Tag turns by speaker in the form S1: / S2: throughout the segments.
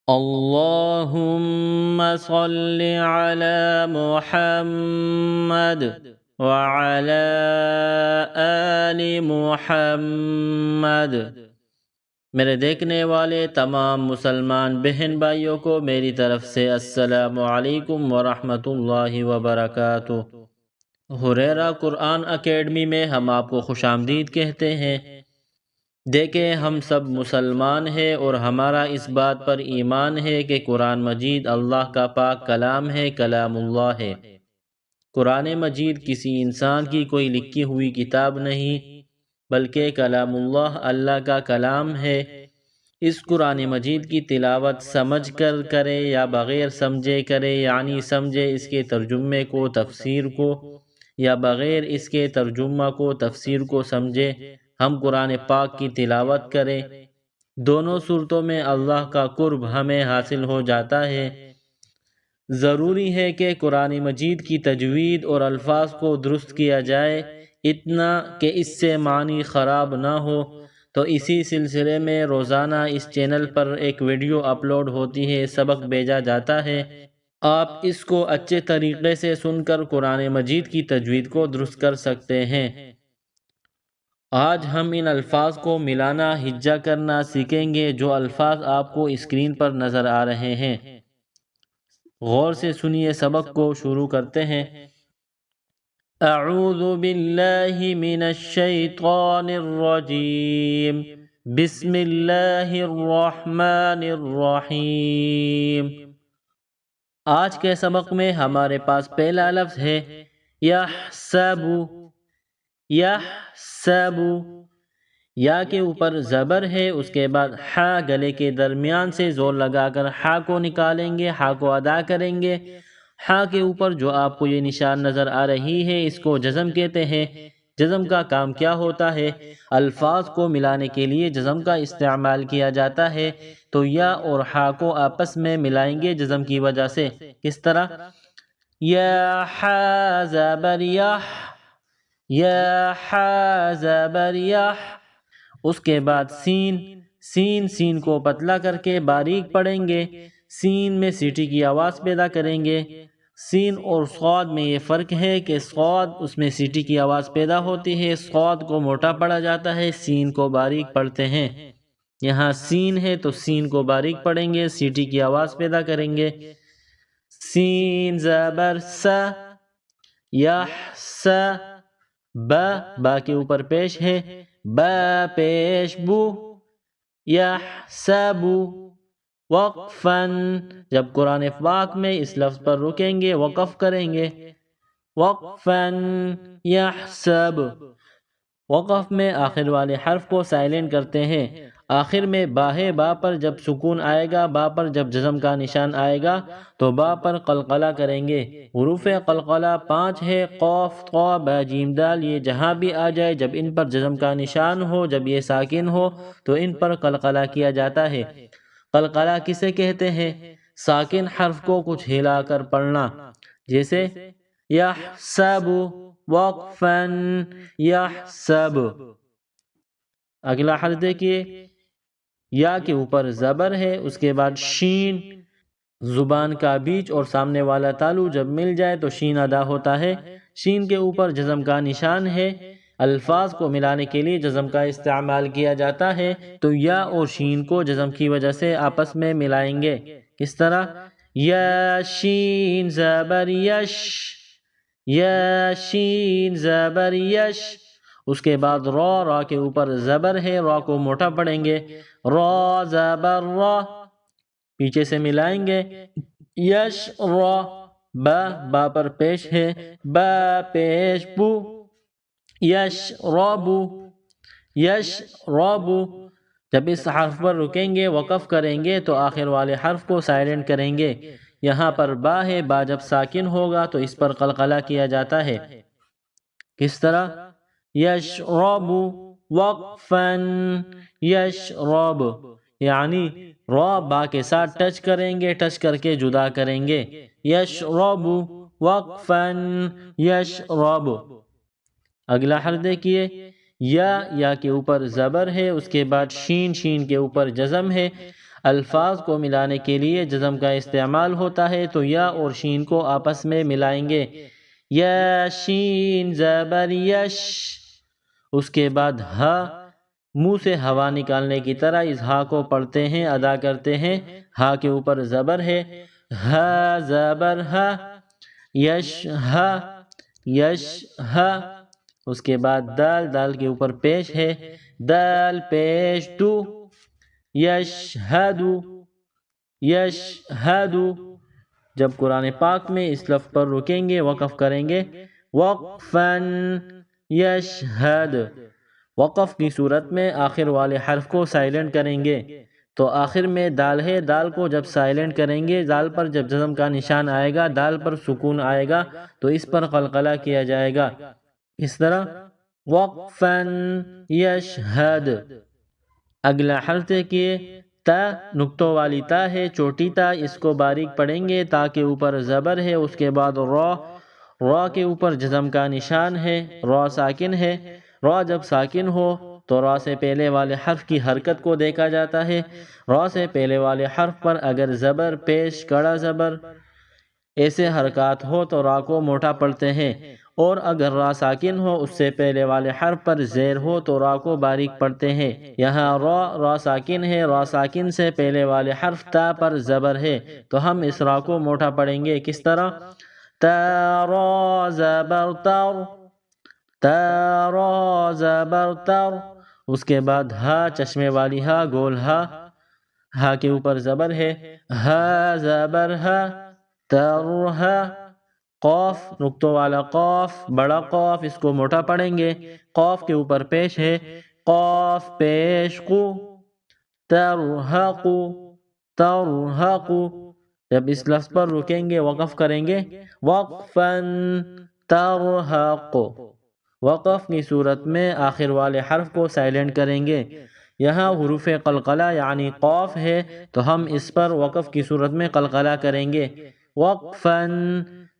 S1: اللهم صل على محمد وعلى آل محمد۔ میرے دیکھنے والے تمام مسلمان بہن بھائیوں کو میری طرف سے السلام علیکم ورحمۃ اللہ وبرکاتہ۔ ہریرہ قرآن اکیڈمی میں ہم آپ کو خوش آمدید کہتے ہیں۔ دیکھیں، ہم سب مسلمان ہیں اور ہمارا اس بات پر ایمان ہے کہ قرآن مجید اللہ کا پاک کلام ہے، کلام اللہ ہے۔ قرآن مجید کسی انسان کی کوئی لکھی ہوئی کتاب نہیں، بلکہ کلام اللہ، اللہ کا کلام ہے۔ اس قرآن مجید کی تلاوت سمجھ کر کرے یا بغیر سمجھے کرے، یعنی سمجھے اس کے ترجمے کو، تفسیر کو، یا بغیر اس کے ترجمہ کو، تفسیر کو سمجھے ہم قرآن پاک کی تلاوت کریں، دونوں صورتوں میں اللہ کا قرب ہمیں حاصل ہو جاتا ہے۔ ضروری ہے کہ قرآن مجید کی تجوید اور الفاظ کو درست کیا جائے، اتنا کہ اس سے معنی خراب نہ ہو۔ تو اسی سلسلے میں روزانہ اس چینل پر ایک ویڈیو اپلوڈ ہوتی ہے، سبق بھیجا جاتا ہے۔ آپ اس کو اچھے طریقے سے سن کر قرآن مجید کی تجوید کو درست کر سکتے ہیں۔ آج ہم ان الفاظ کو ملانا، ہجا کرنا سیکھیں گے، جو الفاظ آپ کو اسکرین پر نظر آ رہے ہیں۔ غور سے سنیے، سبق کو شروع کرتے ہیں۔ اعوذ باللہ من الشیطان الرجیم، بسم اللہ الرحمن الرحیم۔ آج کے سبق میں ہمارے پاس پہلا لفظ ہے یحسب۔ یحسب، یا کے اوپر زبر ہے، اس کے بعد ہا گلے کے درمیان سے زور لگا کر ہا کو نکالیں گے، ہا کو ادا کریں گے۔ ہا کے اوپر جو آپ کو یہ نشان نظر آ رہی ہے، اس کو جزم کہتے ہیں۔ جزم کا کام کیا ہوتا ہے؟ الفاظ کو ملانے کے لیے جزم کا استعمال کیا جاتا ہے۔ تو یا اور ہا کو آپس میں ملائیں گے جزم کی وجہ سے۔ کس طرح؟ یا ہا زبر یح، یا ہا زبر یح۔ اس کے بعد سین، سین کو پتلا کر کے باریک پڑھیں گے، سین میں سیٹی کی آواز پیدا کریں گے۔ سین اور صاد میں یہ فرق ہے کہ صاد اس میں سیٹی کی آواز پیدا ہوتی ہے، صاد کو موٹا پڑھا جاتا ہے، سین کو باریک پڑھتے ہیں۔ یہاں سین ہے تو سین کو باریک پڑھیں گے، سیٹی کی آواز پیدا کریں گے۔ سین زبر سا، یحس، با کے اوپر پیش ہے، با پیش بو، یحسب۔ وقفاً، جب قرآن پاک میں اس لفظ پر رکیں گے، وقف کریں گے۔ وقفاً یحسب، وقف میں آخر والے حرف کو سائلنٹ کرتے ہیں۔ آخر میں با ہے، با پر جب سکون آئے گا، با پر جب جزم کا نشان آئے گا تو با پر قلقلہ کریں گے۔ حروف قلقلہ 5 ہے، قاف، طا، با، جیم، دال۔ یہ جہاں بھی آ جائے، جب ان پر جزم کا نشان ہو، جب یہ ساکن ہو تو ان پر قلقلہ کیا جاتا ہے۔ قلقلہ کسے کہتے ہیں؟ ساکن حرف کو کچھ ہلا کر پڑھنا، جیسے یحسب، وقفاً یحسب۔ اگلا حرف دیکھیے، یا کے اوپر زبر ہے، اس کے بعد شین، زبان کا بیچ اور سامنے والا تالو جب مل جائے تو شین ادا ہوتا ہے۔ شین کے اوپر جزم کا نشان ہے، الفاظ کو ملانے کے لیے جزم کا استعمال کیا جاتا ہے۔ تو یا اور شین کو جزم کی وجہ سے آپس میں ملائیں گے۔ کس طرح؟ یا شین زبر یش، یا شین زبر یش۔ اس کے بعد را کے اوپر زبر ہے، را کو موٹا پڑھیں گے، را زبر را، پیچھے سے ملائیں گے۔ یش را، با پر پیش ہے، با پیش بو، یش رابو، یش رابو۔ جب اس حرف پر رکیں گے، وقف کریں گے تو آخر والے حرف کو سائلنٹ کریں گے۔ یہاں پر با ہے، با جب ساکن ہوگا تو اس پر قلقلہ کیا جاتا ہے۔ کس طرح؟ یشرب، وقفاً یشرب، یعنی را با کے ساتھ ٹچ کریں گے، ٹچ کر کے جدا کریں گے۔ یشرب، وقفاً یشرب۔ اگلا حرف دیکھیے، یا کے اوپر زبر ہے، اس کے بعد شین کے اوپر جزم ہے۔ الفاظ کو ملانے کے لیے جزم کا استعمال ہوتا ہے تو یا اور شین کو آپس میں ملائیں گے، یا شین زبر یش۔ اس کے بعد ہا، منہ سے ہوا نکالنے کی طرح اس ہا کو پڑھتے ہیں، ادا کرتے ہیں۔ ہا کے اوپر زبر ہے، ہا زبر ہا، یش ہا، یش ہا۔ اس کے بعد دال، دال کے اوپر پیش ہے، دال پیش دو، یشہدو، یشہدو۔ جب قرآن پاک میں اس لفظ پر رکیں گے، وقف کریں گے، وقفاً یشہد۔ وقف کی صورت میں آخر والے حرف کو سائلنٹ کریں گے، تو آخر میں دال ہے، دال کو جب سائلنٹ کریں گے، دال پر جب جزم کا نشان آئے گا، دال پر سکون آئے گا تو اس پر قلقلہ کیا جائے گا، اس طرح وقفاً یشہد۔ اگلا حرف دیکھیے، تا، نقطوں والی تا ہے، چھوٹی تا، اس کو باریک پڑھیں گے، تا کے اوپر زبر ہے، اس کے بعد را، را کے اوپر جزم کا نشان ہے، را ساکن ہے۔ را جب ساکن ہو تو را سے پہلے والے حرف کی حرکت کو دیکھا جاتا ہے، را سے پہلے والے حرف پر اگر زبر پیش، کڑا زبر، ایسے حرکات ہو تو را کو موٹا پڑھتے ہیں، اور اگر را ساکن ہو، اس سے پہلے والے حرف پر زیر ہو تو را کو باریک پڑھتے ہیں۔ یہاں را ساکن ہے، را ساکن سے پہلے والے حرف تا پر زبر ہے، تو ہم اس را کو موٹا پڑھیں گے، کس طرح؟ تا را زبر تر، تا را زبر تر۔ اس کے بعد ہا، چشمے والی ہا، گول ہا، ہا کے اوپر زبر ہے، ہا زبر ہا، ترہا۔ قوف، نقطوں والا قوف، بڑا قوف، اس کو موٹا پڑھیں گے، قوف کے اوپر پیش ہے، قوف پیش قو، ترہقو، ترہقو۔ جب اس لفظ پر رکیں گے، وقف کریں گے، وقفاً ترہق۔ وقف کی صورت میں آخر والے حرف کو سائلنٹ کریں گے۔ یہاں حروف قلقلہ یعنی قوف ہے تو ہم اس پر وقف کی صورت میں قلقلہ کریں گے، وقفاً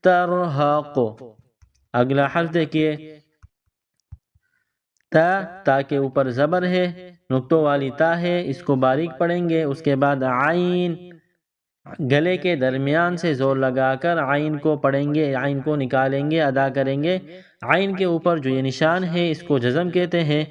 S1: ترہق۔ اگلا حرف دیکھیے، تا، تا کے اوپر زبر ہے، نقطوں والی تا ہے، اس کو باریک پڑھیں گے۔ اس کے بعد عین، گلے کے درمیان سے زور لگا کر عین کو پڑھیں گے، عین کو نکالیں گے، ادا کریں گے۔ عین کے اوپر جو یہ نشان ہے اس کو جزم کہتے ہیں۔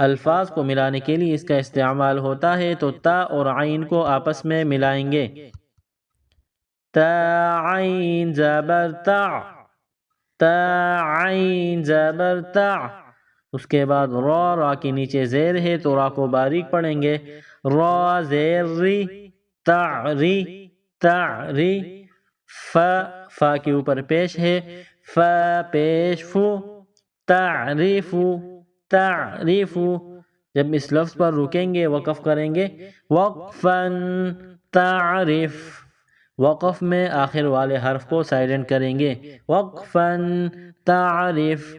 S1: الفاظ کو ملانے کے لیے اس کا استعمال ہوتا ہے تو تا اور عین کو آپس میں ملائیں گے، تا عین زبر تا، تا عین زبر تا۔ اس کے بعد را، را کے نیچے زیر ہے تو را کو باریک پڑھیں گے، را زیر ری، تعری، تعری۔ فا، فا کے اوپر پیش ہے، فا پیش فو، تعریفو، تعریفو۔ جب اس لفظ پر رکیں گے، وقف کریں گے، وقفاً تعرف۔ وقف میں آخر والے حرف کو سائلنٹ کریں گے، وقفاً تعرف۔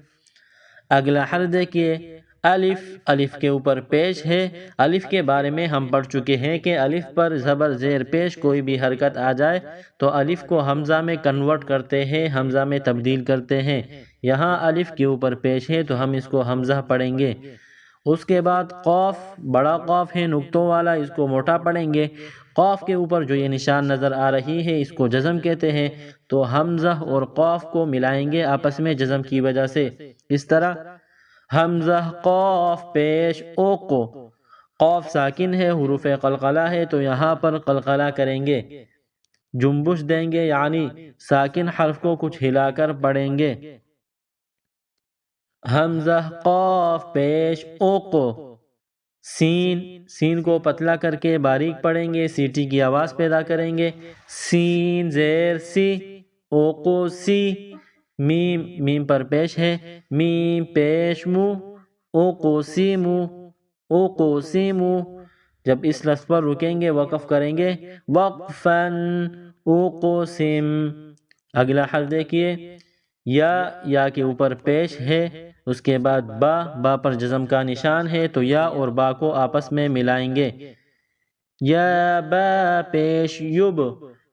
S1: اگلا حرف دیکھیے، الف، الف کے اوپر پیش ہے۔ الف کے بارے میں ہم پڑھ چکے ہیں کہ الف پر زبر زیر پیش کوئی بھی حرکت آ جائے تو الف کو حمزہ میں کنورٹ کرتے ہیں، حمزہ میں تبدیل کرتے ہیں۔ یہاں الف کے اوپر پیش ہے تو ہم اس کو حمزہ پڑھیں گے۔ اس کے بعد قوف، بڑا قوف ہے، نقطوں والا، اس کو موٹا پڑھیں گے۔ قوف کے اوپر جو یہ نشان نظر آ رہی ہے اس کو جزم کہتے ہیں، تو حمزہ اور قوف کو ملائیں گے آپس میں جزم کی وجہ سے، اس طرح حمزہ قوف پیش اوقو۔ قوف ساکن ہے، حروف قلقلہ ہے تو یہاں پر قلقلہ کریں گے، جنبش دیں گے، یعنی ساکن حرف کو کچھ ہلا کر پڑھیں گے، حمزہ قوف پیش اوقو۔ سین، سین کو پتلا کر کے باریک پڑھیں گے، سیٹی کی آواز پیدا کریں گے، سین زیر سی، اوقو سی۔ میم، میم پر پیش ہے، میم پیش مو، اوقو سی مو، اوقو سی مو۔ جب اس لفظ پر رکیں گے، وقف کریں گے، وقفاً اوقو سم۔ اگلا حرف دیکھیے، یا، یا کے اوپر پیش ہے، اس کے بعد با، با پر جزم کا نشان ہے تو یا اور با کو آپس میں ملائیں گے، یا با پیش یب۔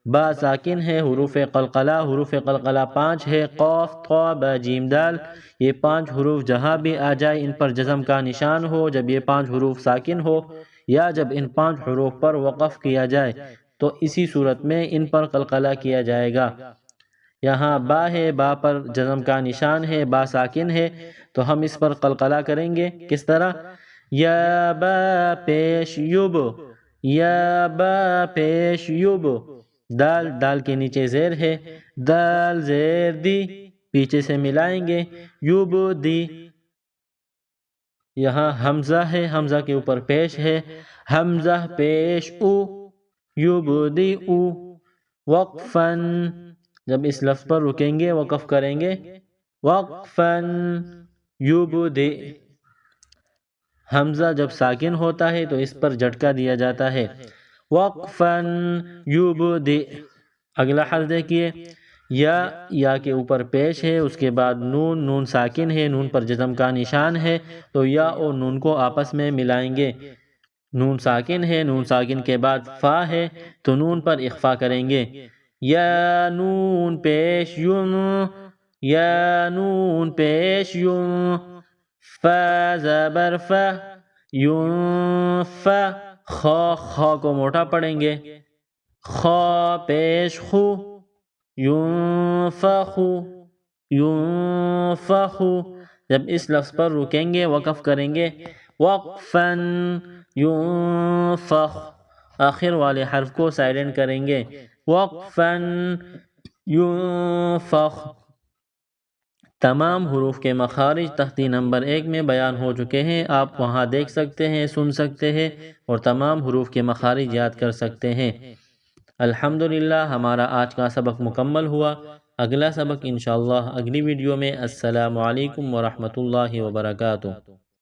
S1: با ساکن ہے، حروف قلقلہ، حروف قلقلہ 5 ہے، قوف، طا، با، جیم، دال۔ یہ 5 حروف جہاں بھی آ جائے ان پر جزم کا نشان ہو، جب یہ 5 حروف ساکن ہو یا جب ان 5 حروف پر وقف کیا جائے تو اسی صورت میں ان پر قلقلہ کیا جائے گا۔ یہاں با ہے، با پر جزم کا نشان ہے، با ساکن ہے تو ہم اس پر قلقلہ کریں گے۔ کس طرح؟ یا با پیش یب، یا با پیش یب، دال، دال کے نیچے زیر ہے، دال زیر دی، پیچھے سے ملائیں گے، یب دی۔ یہاں حمزہ ہے، حمزہ کے اوپر پیش ہے، حمزہ پیش او، یب دی او، وقفاً، جب اس لفظ پر رکیں گے وقف کریں گے، وقفاً یب دی۔ حمزہ جب ساکن ہوتا ہے تو اس پر جھٹکا دیا جاتا ہے، وقفاً یب دی۔ اگلا حرف دیکھیے، یا کے اوپر پیش ہے، اس کے بعد نون، نون ساکن ہے، نون پر جزم کا نشان ہے تو یا اور نون کو آپس میں ملائیں گے۔ نون ساکن ہے، نون ساکن کے بعد فا ہے تو نون پر اخفا کریں گے، یا نون پیش یون، یا نون پیش یون، فا زبر فا، یون فا، خا کو موٹا پڑھیں گے، خا پیش خو، ینفخو، ینفخو، جب اس لفظ پر رکیں گے وقف کریں گے، وقفاً ینفخ، آخر والے حرف کو سائلنٹ کریں گے، وقفاً ینفخ۔ تمام حروف کے مخارج تختی نمبر 1 میں بیان ہو چکے ہیں، آپ وہاں دیکھ سکتے ہیں، سن سکتے ہیں اور تمام حروف کے مخارج یاد کر سکتے ہیں۔ الحمدللہ ہمارا آج کا سبق مکمل ہوا۔ اگلا سبق انشاءاللہ اگلی ویڈیو میں۔ السلام علیکم ورحمۃ اللہ وبرکاتہ۔